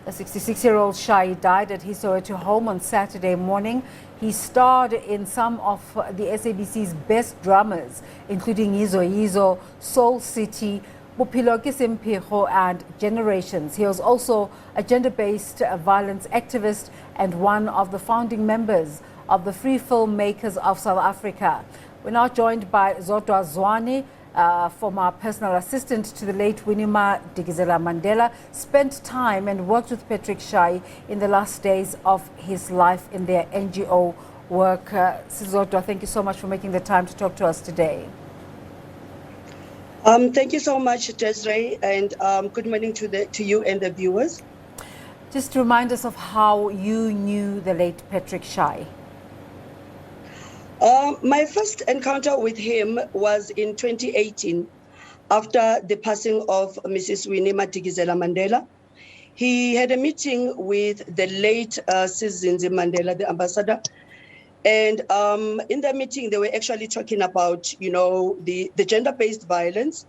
A 66-year-old Shai died at his Soweto home on Saturday morning. He starred in some of the SABC's best dramas, including Yizo Yizo, Soul City, Bophelo, Semphego and Generations. He was also a gender-based violence activist and one of the founding members of the Free Filmmakers of South Africa. We're now joined by Zodwa Zwane, former personal assistant to the late Winnie Mandela, spent time and worked with Patrick Shai in the last days of his life in their NGO work. Zodwa, thank you so much for making the time to talk to us today. Thank you so much, Desiree, and good morning to you and the viewers. Just to remind us of how you knew the late Patrick Shai. My first encounter with him was in 2018, after the passing of Mrs. Winnie Mandela. He had a meeting with the late Yizo Mandela, the ambassador, and in the meeting they were actually talking about, you know, the gender-based violence,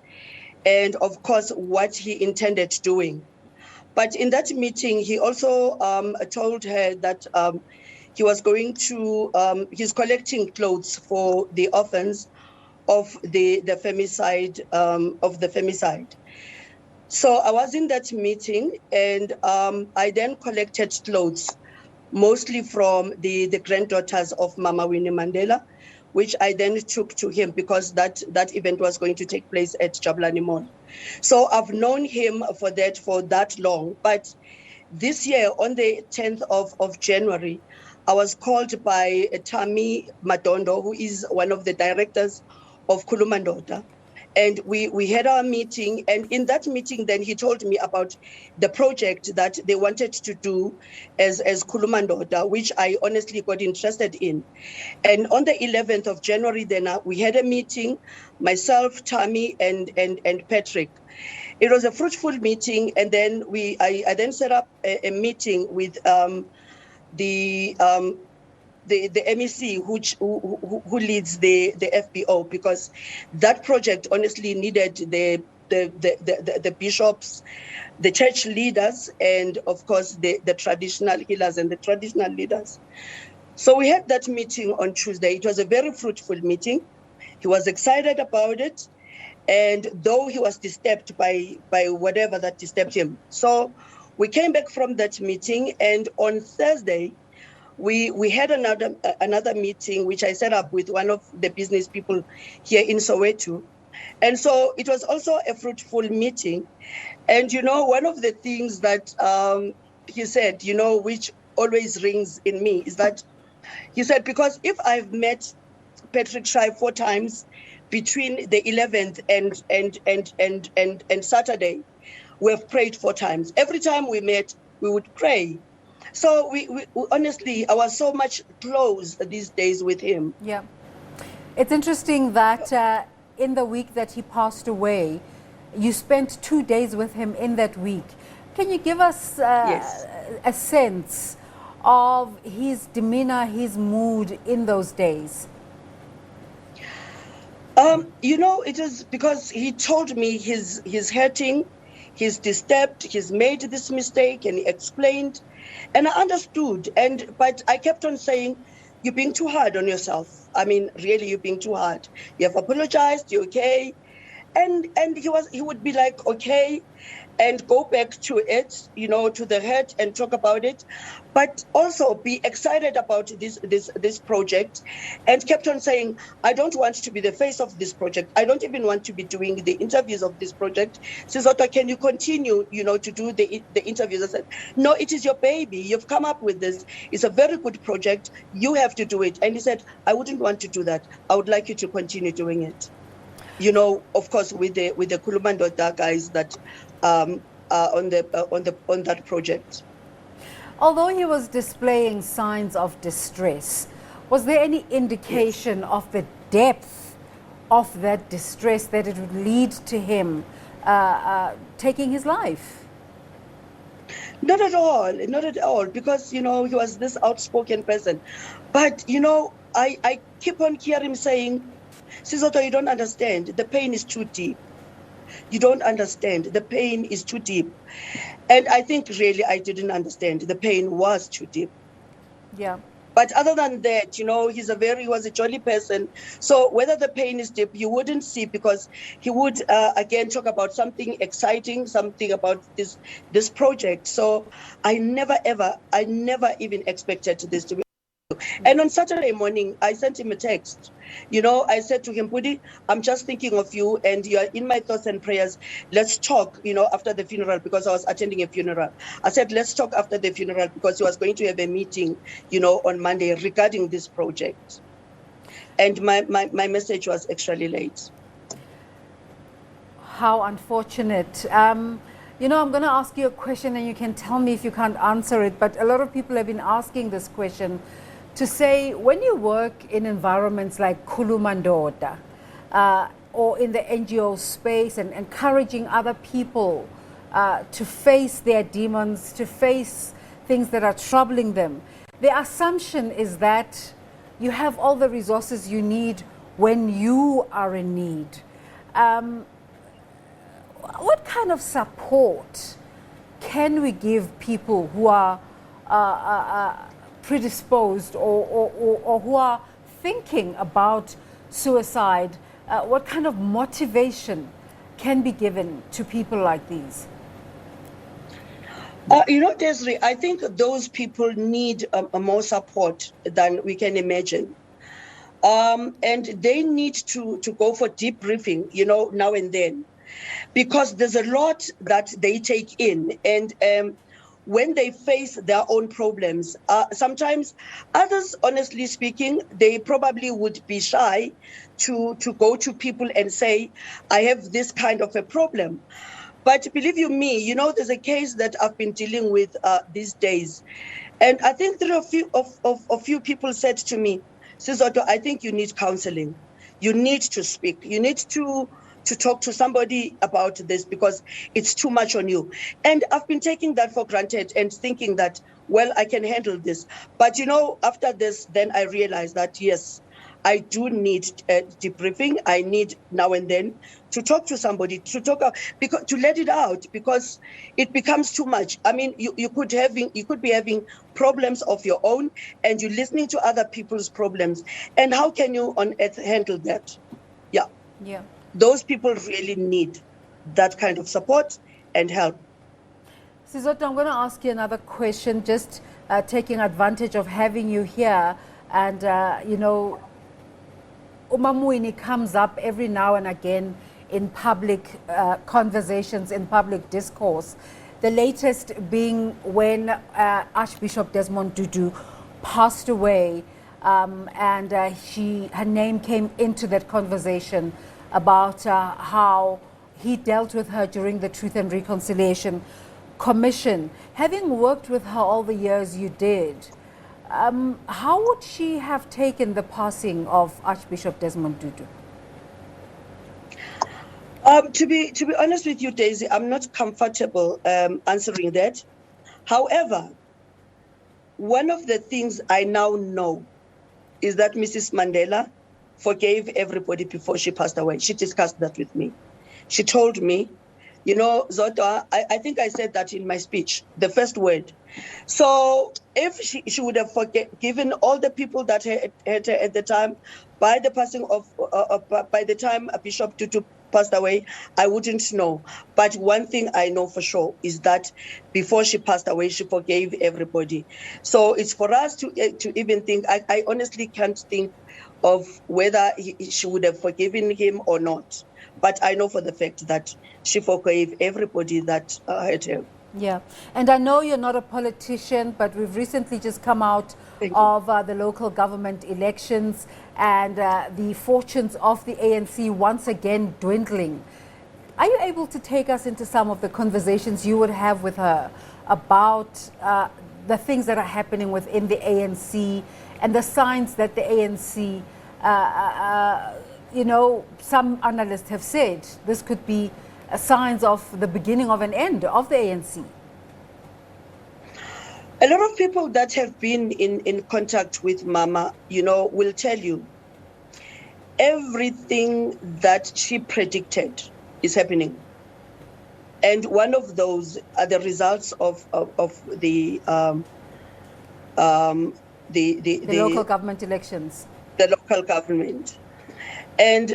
and of course what he intended doing. But in that meeting, he also told her that he was going to, he's collecting clothes for the orphans of the femicide, So I was in that meeting, and I then collected clothes, mostly from the granddaughters of Mama Winnie Mandela, which I then took to him because that event was going to take place at Jabulani Mall. So I've known him for that long. But this year, on the 10th of January, I was called by Tami Madondo, who is one of the directors of Kulumandota. And we had our meeting, and in that meeting, then he told me about the project that they wanted to do as Kulumandota, which I honestly got interested in. And on the 11th of January, then we had a meeting, myself, Tami, and Patrick. It was a fruitful meeting, and then I then set up a meeting with the MEC who leads the FBO, because that project honestly needed the bishops, the church leaders, and of course the traditional healers and the traditional leaders. So we had that meeting on Tuesday. It was a very fruitful meeting. He was excited about it, and though he was disturbed by whatever that disturbed him. So we came back from that meeting, and on Thursday, we had another meeting, which I set up with one of the business people here in Soweto. And so it was also a fruitful meeting. And, you know, one of the things that he said, you know, which always rings in me, is that he said, because if I've met Patrick Shai 4 times between the 11th and Saturday, we've prayed 4 times. Every time we met, we would pray. So we honestly, I was so much close these days with him. Yeah. It's interesting that in the week that he passed away, you spent 2 days with him in that week. Can you give us Yes. a sense of his demeanor, his mood in those days? You know, it is because he told me he's hurting, he's disturbed, he's made this mistake, and he explained. And I understood, but I kept on saying, you're being too hard on yourself. I mean, really, you're being too hard. You have apologized, you're okay. And he would be like, okay, and go back to it, you know, to the hurt and talk about it, but also be excited about this project, and kept on saying, I don't want to be the face of this project. I don't even want to be doing the interviews of this project. Sizota, can you continue, you know, to do the interviews? I said, no, it is your baby. You've come up with this. It's a very good project. You have to do it. And he said, I wouldn't want to do that. I would like you to continue doing it. You know, of course, with the Kulumandota guys that on that project. Although he was displaying signs of distress, was there any indication of the depth of that distress that it would lead to him taking his life? Not at all, because, you know, he was this outspoken person. But, you know, I keep on hearing him saying, Sizotho, you don't understand, the pain is too deep. You don't understand. The pain is too deep. And I think really I didn't understand. The pain was too deep. Yeah. But other than that, he was a jolly person. So whether the pain is deep, you wouldn't see, because he would again talk about something exciting, something about this project. So I never even expected this to be. And on Saturday morning, I sent him a text. I said to him, Budi, I'm just thinking of you, and you are in my thoughts and prayers. Let's talk, after the funeral, because I was attending a funeral. I said, let's talk after the funeral, because he was going to have a meeting, on Monday regarding this project. And my message was extremely late. How unfortunate. I'm going to ask you a question, and you can tell me if you can't answer it, but a lot of people have been asking this question, to say, when you work in environments like Kulumandoda, or in the NGO space, and encouraging other people to face their demons, to face things that are troubling them, the assumption is that you have all the resources you need when you are in need. What kind of support can we give people who are predisposed or who are thinking about suicide? What kind of motivation can be given to people like these? Desiree, I think those people need more support than we can imagine. And they need to go for deep briefing, now and then, because there's a lot that they take in. And when they face their own problems, sometimes others, honestly speaking, they probably would be shy to go to people and say, I have this kind of a problem. But believe you me, there's a case that I've been dealing with these days. And I think there are a few people said to me, Sizotwa, I think you need counseling. You need to speak. You need to talk to somebody about this, because it's too much on you. And I've been taking that for granted and thinking that, well, I can handle this. But, after this, then I realized that, yes, I do need debriefing. I need now and then to talk to somebody, to let it out, because it becomes too much. I mean, you could be having problems of your own, and you're listening to other people's problems. And how can you on earth handle that? Yeah. Those people really need that kind of support and help. Sizotwa, I'm going to ask you another question, just taking advantage of having you here. And, Umamwini comes up every now and again in public conversations, in public discourse. The latest being when Archbishop Desmond Tutu passed away, and her name came into that conversation about how he dealt with her during the Truth and Reconciliation Commission. Having worked with her all the years you did, how would she have taken the passing of Archbishop Desmond Tutu? To be honest with you, Daisy, I'm not comfortable answering that. However, one of the things I now know is that Mrs. Mandela forgave everybody before she passed away. She discussed that with me. She told me, Zodwa, I think I said that in my speech, the first word. So if she would have forgiven all the people that had her at the time, by the passing by the time Bishop Tutu passed away, I wouldn't know. But one thing I know for sure is that before she passed away, she forgave everybody. So it's for us to even think. I honestly can't think of whether she would have forgiven him or not. But I know for the fact that she forgave everybody that had her. Yeah, and I know you're not a politician, but we've recently just come out of the local government elections, and the fortunes of the ANC once again dwindling. Are you able to take us into some of the conversations you would have with her about the things that are happening within the ANC and the signs that the ANC, some analysts have said this could be signs of the beginning of an end of the ANC? A lot of people that have been in contact with Mama, will tell you everything that she predicted is happening. And one of those are the results of the local government elections. The local government. And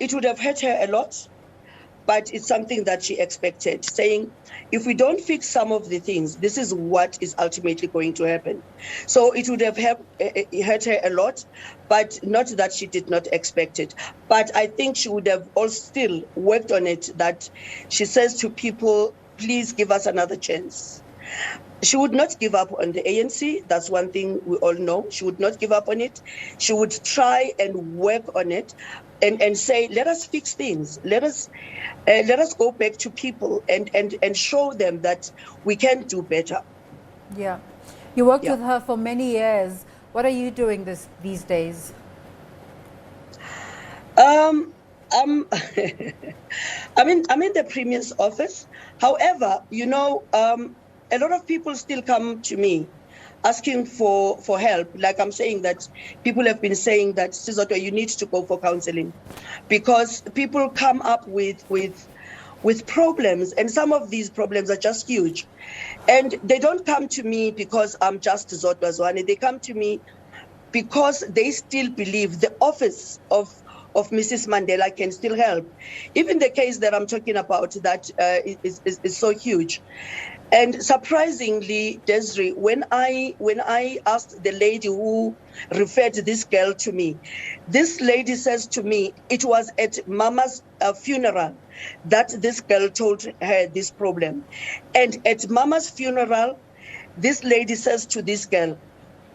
it would have hurt her a lot, but it's something that she expected, saying, if we don't fix some of the things, this is what is ultimately going to happen. So it would have hurt her a lot, but not that she did not expect it. But I think she would have all still worked on it, that she says to people, please give us another chance. She would not give up on the ANC. That's one thing we all know. She would not give up on it. She would try and work on it and say, let us fix things. Let us go back to people and show them that we can do better. Yeah. You worked with her for many years. What are you doing these days? I'm in the Premier's office. However, a lot of people still come to me asking for help. Like I'm saying, that people have been saying that, Sizotwa, you need to go for counseling, because people come up with problems, and some of these problems are just huge. And they don't come to me because I'm just Zodwa Zwane. They come to me because they still believe the office of Mrs. Mandela can still help. Even the case that I'm talking about, that is so huge. And surprisingly, Desiree, when I asked the lady who referred this girl to me, this lady says to me, it was at Mama's funeral that this girl told her this problem. And at Mama's funeral, this lady says to this girl,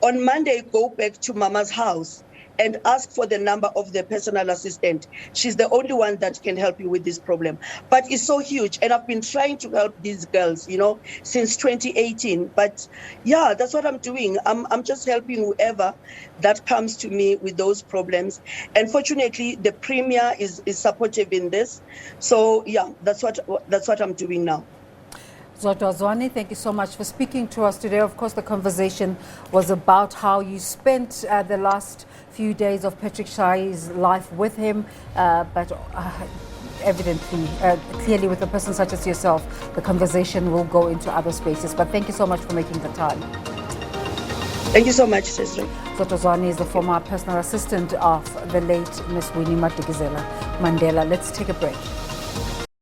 on Monday, go back to Mama's house and ask for the number of the personal assistant. She's the only one that can help you with this problem. But it's so huge, and I've been trying to help these girls, since 2018. But yeah, that's what I'm doing. I'm just helping whoever that comes to me with those problems. And fortunately, the Premier is supportive in this. So yeah, that's what I'm doing now. Zodwa Zwane, thank you so much for speaking to us today. Of course, the conversation was about how you spent the last few days of Patrick Shai's life with him, but evidently, clearly with a person such as yourself, the conversation will go into other spaces. But thank you so much for making the time. Thank you so much, Sister. Zodwa Zwane is the former personal assistant of the late Miss Winnie Mandela. Let's take a break.